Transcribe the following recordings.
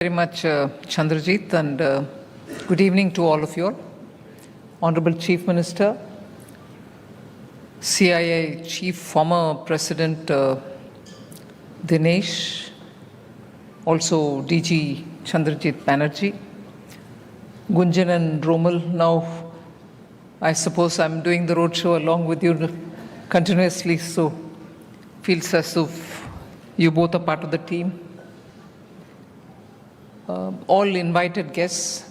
Very much, Chandrajit, and good evening to all of you all. Honorable Chief Minister, CIA Chief, former President Dinesh, also DG Chandrajit Banerjee, Gunjan and Romal. Now, I suppose I'm doing the roadshow along with you continuously, so feels as if you both are part of the team. All invited guests.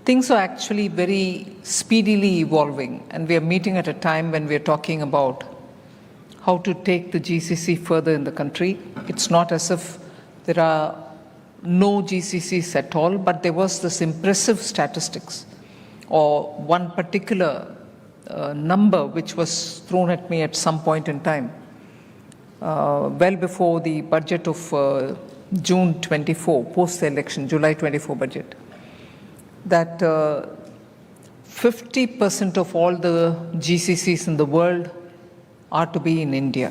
Things are actually very speedily evolving, and we are meeting at a time when we are talking about how to take the GCC further in the country. It's not as if there are no GCCs at all, but there was this impressive statistics or one particular number which was thrown at me at some point in time. Well before the budget of June 24, post the election, July 24 budget, that 50% of all the GCCs in the world are to be in India.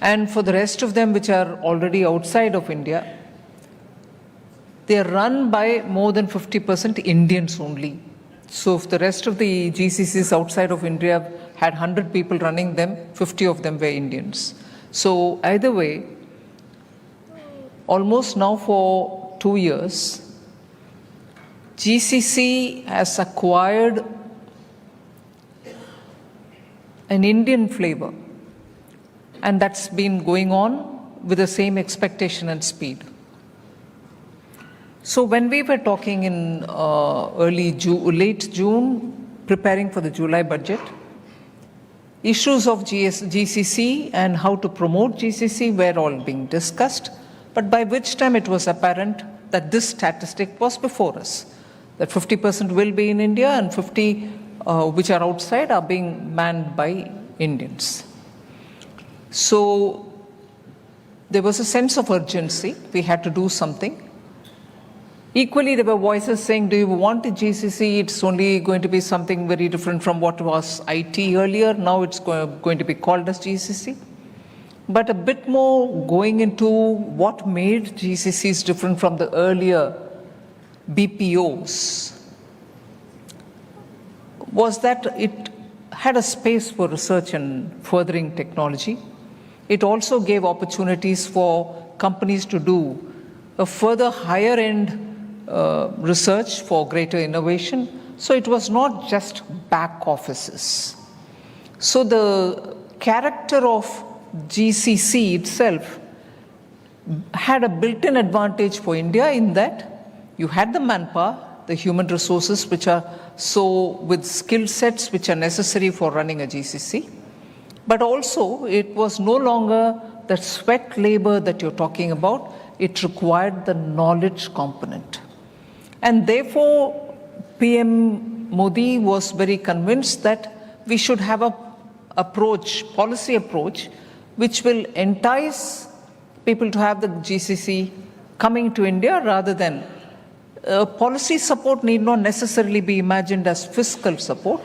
And for the rest of them which are already outside of India, they are run by more than 50% Indians only. So if the rest of the GCCs outside of India had 100 people running them, 50 of them were Indians. So either way, almost now for 2 years, GCC has acquired an Indian flavor, and that's been going on with the same expectation and speed. So when we were talking in late June, preparing for the July budget, issues of GCC and how to promote GCC were all being discussed, but by which time it was apparent that this statistic was before us, that 50% will be in India and 50 which are outside are being manned by Indians. So there was a sense of urgency. We had to do something. Equally, there were voices saying, do you want a GCC? It's only going to be something very different from what was IT earlier. Now it's going to be called as GCC. But a bit more going into what made GCCs different from the earlier BPOs was that it had a space for research and furthering technology. It also gave opportunities for companies to do a further higher end research for greater innovation. So it was not just back offices. So the character of GCC itself had a built-in advantage for India in that you had the manpower, the human resources which are so with skill sets which are necessary for running a GCC. But also it was no longer the sweat labor that you're talking about. It required the knowledge component. And therefore, PM Modi was very convinced that we should have a policy approach, which will entice people to have the GCC coming to India rather than policy support need not necessarily be imagined as fiscal support,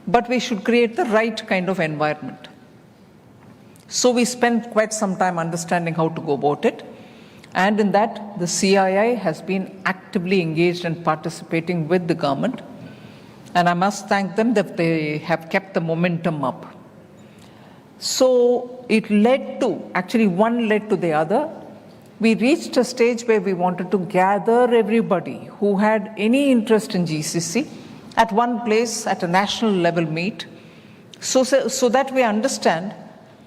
but we should create the right kind of environment. So we spent quite some time understanding how to go about it. And in that, the CII has been actively engaged and participating with the government. And I must thank them that they have kept the momentum up. So it led to, actually one led to the other. We reached a stage where we wanted to gather everybody who had any interest in GCC at one place at a national level meet, so that we understand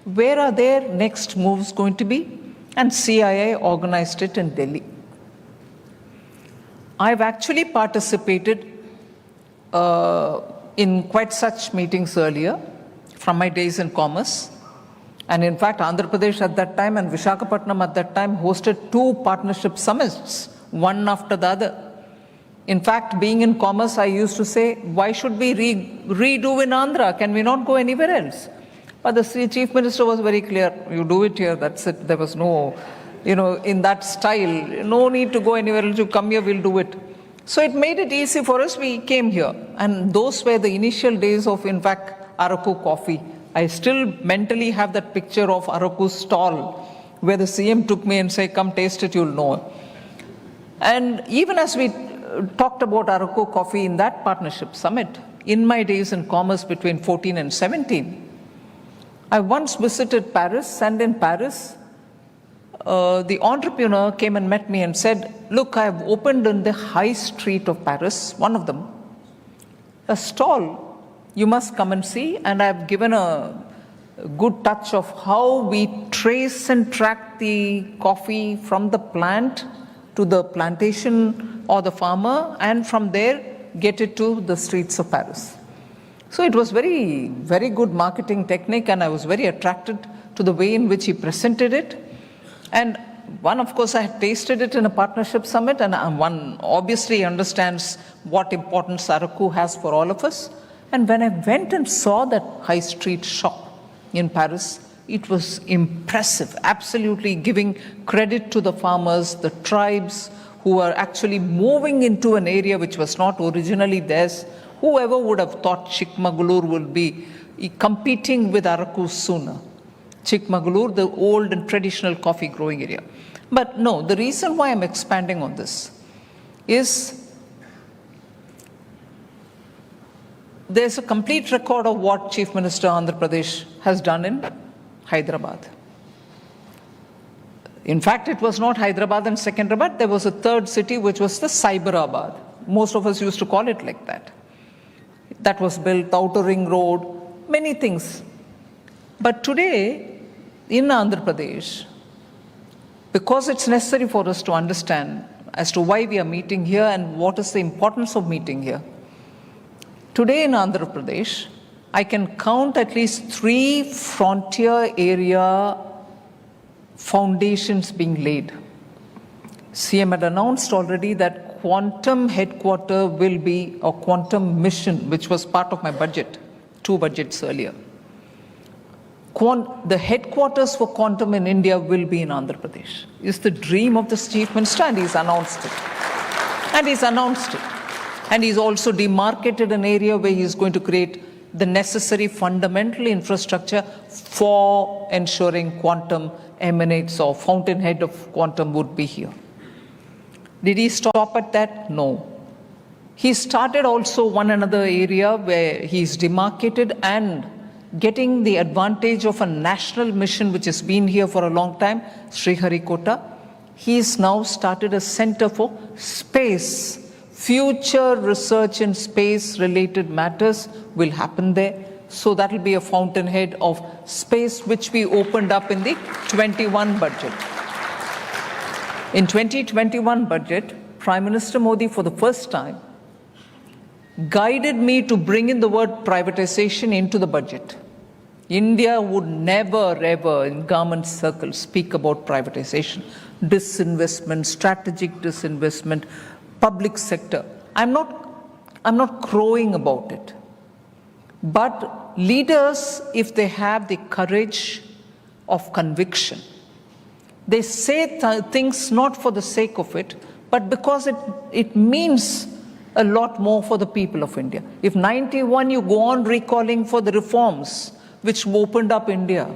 where are their next moves going to be. And CIA organized it in Delhi. I've actually participated in quite such meetings earlier from my days in commerce. And in fact, Andhra Pradesh at that time and Visakhapatnam at that time hosted 2 partnership summits, one after the other. In fact, being in commerce, I used to say, why should we redo in Andhra? Can we not go anywhere else? But the Chief Minister was very clear, you do it here, that's it. There was no, in that style, no need to go anywhere else, you come here, we'll do it. So it made it easy for us, we came here. And those were the initial days of, in fact, Araku coffee I still mentally have that picture of Araku's stall where the CM took me and said, come taste it, you'll know. And even as we talked about Araku coffee in that partnership summit, in my days in commerce between 14 and 17, I once visited Paris, and in Paris, the entrepreneur came and met me and said, look, I have opened in the high street of Paris, one of them, a stall. You must come and see. And I've given a good touch of how we trace and track the coffee from the plant to the plantation or the farmer, and from there get it to the streets of Paris. So it was very, very good marketing technique, and I was very attracted to the way in which he presented it. And one, of course, I had tasted it in a partnership summit, and one obviously understands what importance Araku has for all of us. And when I went and saw that high street shop in Paris, it was impressive, absolutely giving credit to the farmers, the tribes who are actually moving into an area which was not originally theirs. Whoever would have thought Chikmagalur would be competing with Araku sooner? Chikmagalur, the old and traditional coffee growing area. But no, the reason why I'm expanding on this is there's a complete record of what Chief Minister Andhra Pradesh has done in Hyderabad. In fact, it was not Hyderabad and Secunderabad. There was a third city, which was the Cyberabad. Most of us used to call it like that. That was built, Outer Ring Road, many things. But today, in Andhra Pradesh, because it's necessary for us to understand as to why we are meeting here and what is the importance of meeting here. Today in Andhra Pradesh, I can count at least 3 frontier area foundations being laid. CM had announced already that quantum headquarter will be a quantum mission, which was part of my budget, 2 budgets earlier. The headquarters for quantum in India will be in Andhra Pradesh. It's the dream of the Chief Minister, and he's announced it. And he's also demarcated an area where he's going to create the necessary fundamental infrastructure for ensuring quantum emanates, or fountainhead of quantum would be here. Did he stop at that? No. He started also one another area where he's demarcated and getting the advantage of a national mission which has been here for a long time, Sriharikota. He's now started a center for space. Future research in space related matters will happen there. So that will be a fountainhead of space, which we opened up in the 21 budget. In 2021 budget, Prime Minister Modi, for the first time, guided me to bring in the word privatization into the budget. India would never, ever, in government circles, speak about privatization, disinvestment, strategic disinvestment, public sector. I'm not crowing about it. But leaders, if they have the courage of conviction, they say things not for the sake of it, but because it means a lot more for the people of India. If 91 you go on recalling for the reforms which opened up India,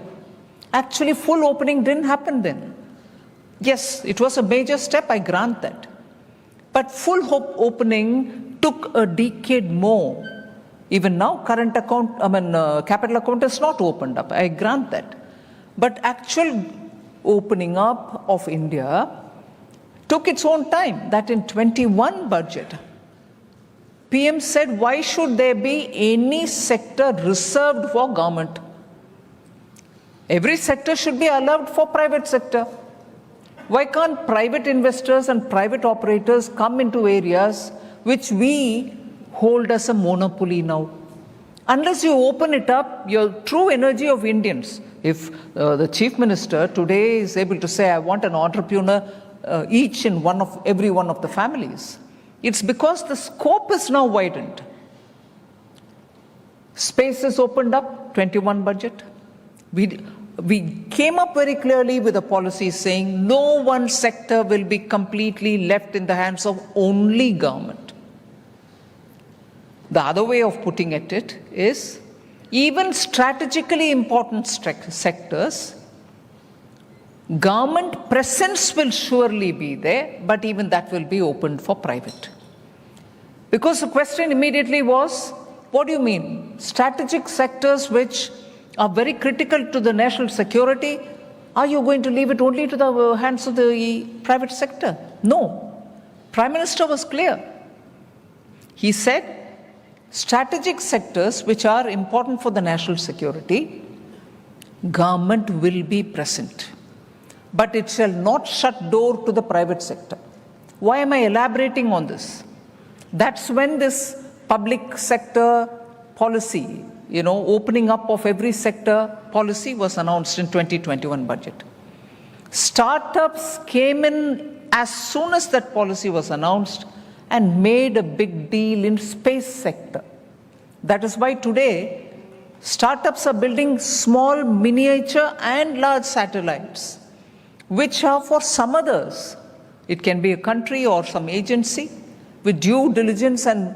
actually full opening didn't happen then. Yes, it was a major step, I grant that. But full opening took a decade more. Even now, capital account is not opened up, I grant that. But actual opening up of India took its own time. That in 21 budget, PM said, why should there be any sector reserved for government? Every sector should be allowed for private sector. Why can't private investors and private operators come into areas which we hold as a monopoly now? Unless you open it up, your true energy of Indians. If the Chief Minister today is able to say, I want an entrepreneur each in every one of the families, it's because the scope is now widened. Space is opened up, 21 budget. We came up very clearly with a policy saying no one sector will be completely left in the hands of only government. The other way of putting it is, even strategically important sectors, government presence will surely be there, but even that will be opened for private. Because the question immediately was, what do you mean? Strategic sectors which are very critical to the national security, are you going to leave it only to the hands of the private sector? No. Prime Minister was clear. He said, strategic sectors which are important for the national security, government will be present. But it shall not shut door to the private sector. Why am I elaborating on this? That's when this public sector policy, opening up of every sector policy was announced in 2021 budget. Startups came in as soon as that policy was announced and made a big deal in space sector. That is why today startups are building small, miniature and large satellites, which are for some others. It can be a country or some agency with due diligence and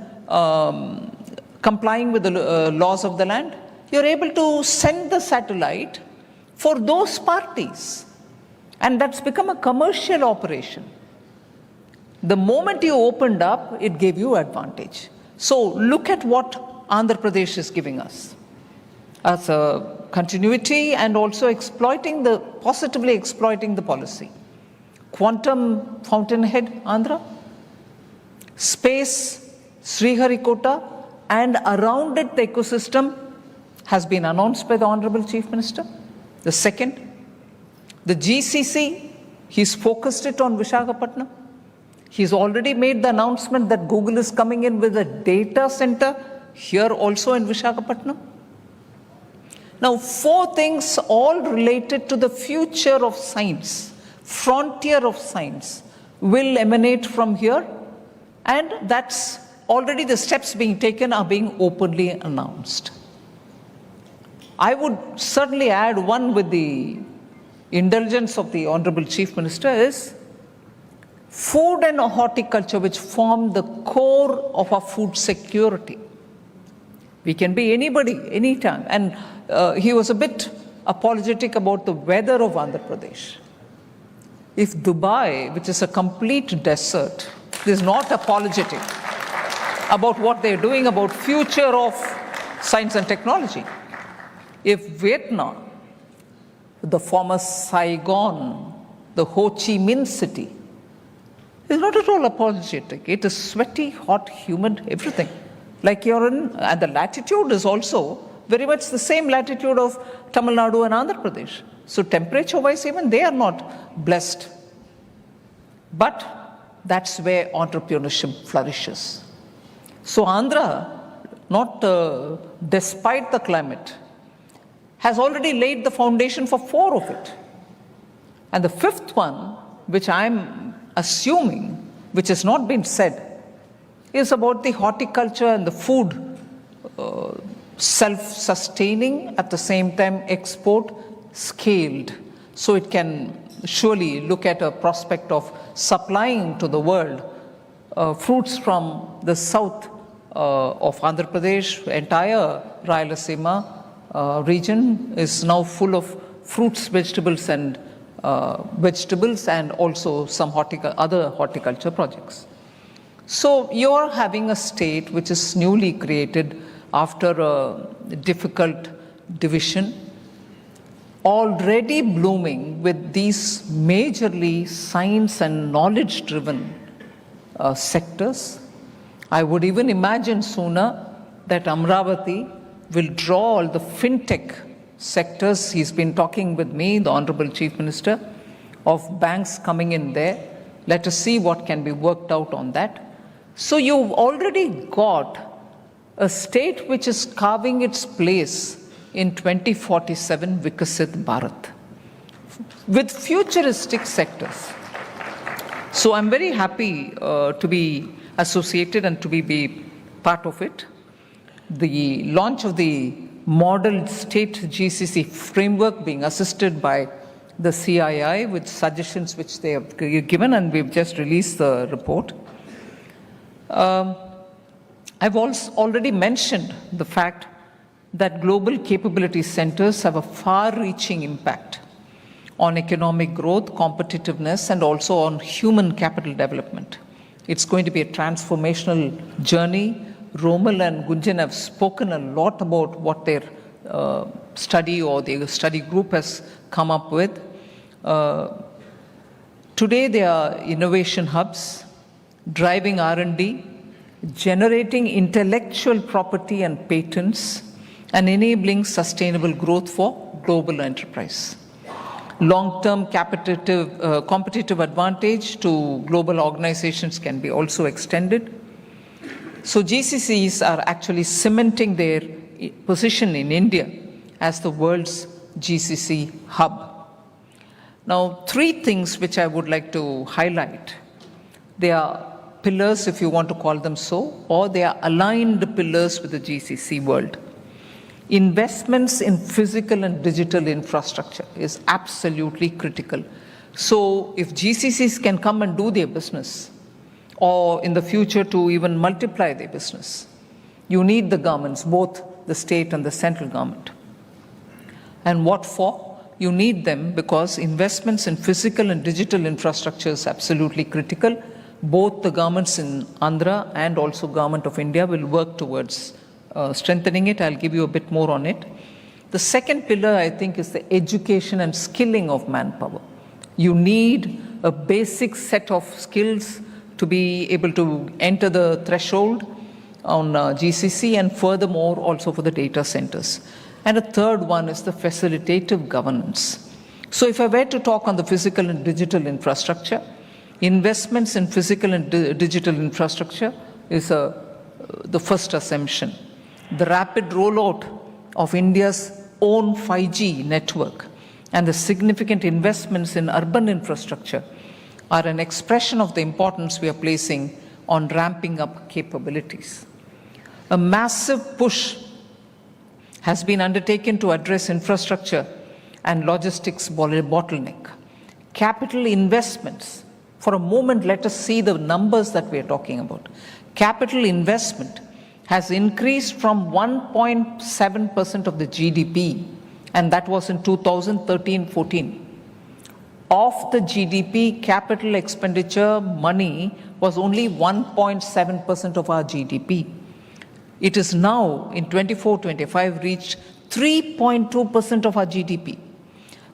complying with the laws of the land. You're able to send the satellite for those parties. And that's become a commercial operation. The moment you opened up, it gave you advantage. So look at what Andhra Pradesh is giving us as a continuity and also positively exploiting the policy. Quantum fountainhead, Andhra. Space, Sriharikota, and around it the ecosystem has been announced by the Honorable Chief Minister. The second, the GCC, he's focused it on Visakhapatnam. He's already made the announcement that Google is coming in with a data center here also in Visakhapatnam. Now, 4 things all related to the future of science, frontier of science, will emanate from here. And that's already the steps being taken are being openly announced. I would certainly add one with the indulgence of the Honorable Chief Minister is food and horticulture, which form the core of our food security. We can be anybody, anytime. And he was a bit apologetic about the weather of Andhra Pradesh. If Dubai, which is a complete desert, is not apologetic about what they're doing about future of science and technology, if Vietnam, the former Saigon, the Ho Chi Minh city, is not at all apologetic. It is sweaty, hot, humid, everything. Like you're in, and the latitude is also very much the same latitude of Tamil Nadu and Andhra Pradesh. So temperature-wise, even they are not blessed. But that's where entrepreneurship flourishes. So Andhra, not despite the climate, has already laid the foundation for 4 of it. And the 5th one, which I'm assuming, which has not been said, is about the horticulture and the food self-sustaining, at the same time export scaled. So it can surely look at a prospect of supplying to the world fruits from the south of Andhra Pradesh. Entire Rayalaseema region is now full of fruits, vegetables and also some other horticulture projects. So you're having a state which is newly created after a difficult division, already blooming with these majorly science and knowledge driven sectors. I would even imagine sooner that Amravati will draw all the fintech sectors. He's been talking with me, the Honorable Chief Minister, of banks coming in there. Let us see what can be worked out on that. So you've already got a state which is carving its place in 2047 Vikasit Bharat with futuristic sectors. So I'm very happy to be associated and to be part of it. The launch of the model state GCC framework being assisted by the CII with suggestions which they have given, and we've just released the report. I've also already mentioned the fact that global capability centers have a far-reaching impact on economic growth, competitiveness, and also on human capital development. It's going to be a transformational journey. Romal and Gunjan have spoken a lot about what their study or the study group has come up with. Today, they are innovation hubs, driving R&D, generating intellectual property and patents, and enabling sustainable growth for global enterprise. Long-term competitive advantage to global organizations can be also extended. So GCCs are actually cementing their position in India as the world's GCC hub. Now, three things which I would like to highlight. They are pillars, if you want to call them so, or they are aligned pillars with the GCC world. Investments in physical and digital infrastructure is absolutely critical. So if GCCs can come and do their business, or in the future to even multiply their business, you need the governments, both the state and the central government. And what for? You need them because investments in physical and digital infrastructure is absolutely critical. Both the governments in Andhra and also Government of India will work towards strengthening it. I'll give you a bit more on it. The second pillar, I think, is the education and skilling of manpower. You need a basic set of skills to be able to enter the threshold on GCC, and furthermore also for the data centers. And a third one is the facilitative governance. So if I were to talk on the physical and digital infrastructure, investments in physical and digital infrastructure is the first assumption. The rapid rollout of India's own 5G network and the significant investments in urban infrastructure are an expression of the importance we are placing on ramping up capabilities. A massive push has been undertaken to address infrastructure and logistics bottleneck. Capital investments, for a moment, let us see the numbers that we are talking about. Capital investment has increased from 1.7% of the GDP, and that was in 2013-14. Of the GDP, capital expenditure money was only 1.7% of our GDP. It is now, in 24-25, reached 3.2% of our GDP,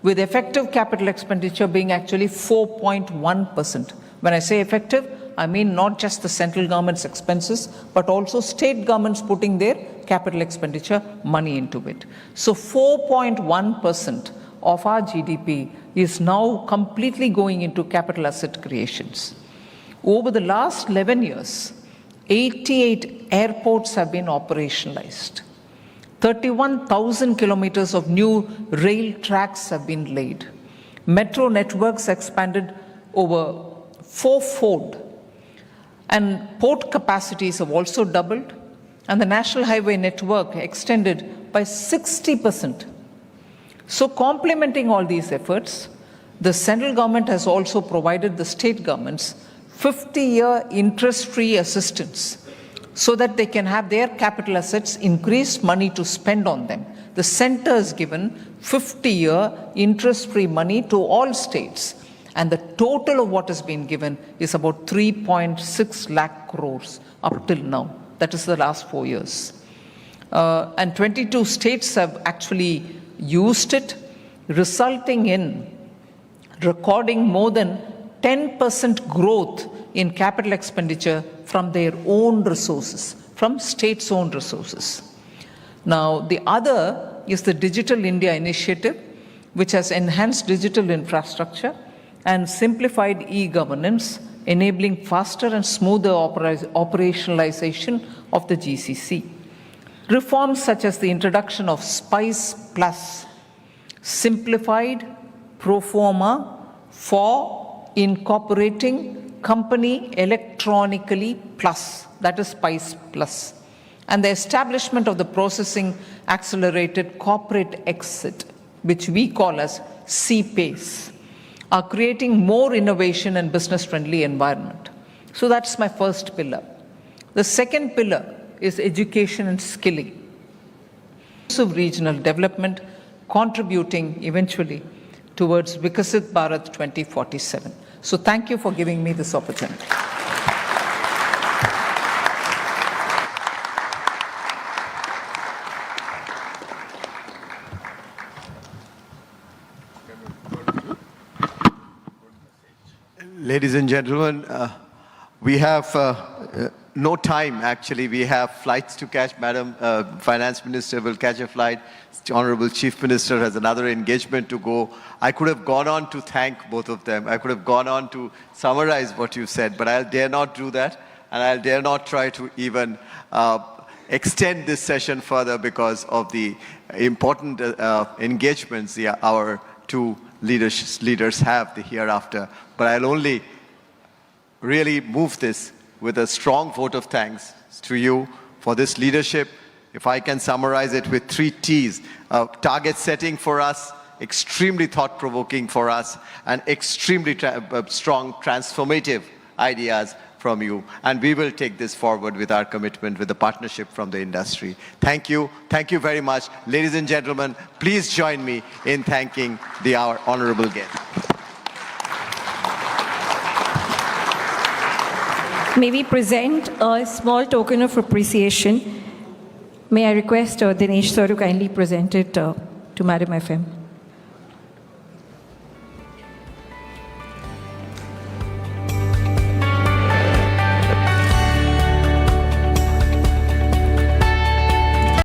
with effective capital expenditure being actually 4.1%. When I say effective, I mean not just the central government's expenses, but also state governments putting their capital expenditure money into it. So 4.1% of our GDP is now completely going into capital asset creations. Over the last 11 years, 88 airports have been operationalized. 31,000 kilometers of new rail tracks have been laid. Metro networks expanded over fourfold. And port capacities have also doubled. And the national highway network extended by 60%. So complementing all these efforts, the central government has also provided the state governments 50-year interest-free assistance so that they can have their capital assets increased money to spend on them. The center has given 50-year interest-free money to all states, and the total of what has been given is about 3.6 lakh crores up till now. That is the last 4 years. And 22 states have actually used it, resulting in recording more than 10% growth in capital expenditure from their own resources, from states' own resources. Now, the other is the Digital India Initiative, which has enhanced digital infrastructure and simplified e-governance, enabling faster and smoother operationalization of the GCC. Reforms such as the introduction of SPICE Plus, simplified pro forma for incorporating company electronically plus, that is SPICE Plus, and the establishment of the processing accelerated corporate exit, which we call as CPACE, are creating more innovation and business-friendly environment. So that's my first pillar. The second pillar is education and skilling. regional development, contributing eventually towards Vikasit Bharat 2047. So thank you for giving me this opportunity. Ladies and gentlemen, we have no time actually. We have flights to catch. Madam Finance Minister will catch a flight. Honorable Chief Minister has another engagement to go. I could have gone on to thank both of them. I could have gone on to summarize what you said, but I'll dare not do that. And I'll dare not try to even extend this session further because of the important engagements our two leaders have the hereafter. But I'll only really move this with a strong vote of thanks to you for this leadership. If I can summarize it with 3 T's, target setting for us, extremely thought-provoking for us, and extremely strong transformative ideas from you. And we will take this forward with our commitment, with the partnership from the industry. Thank you. Thank you very much. Ladies and gentlemen, please join me in thanking our honorable guest. May we present a small token of appreciation. May I request Dinesh sir to kindly present it to Madam FM.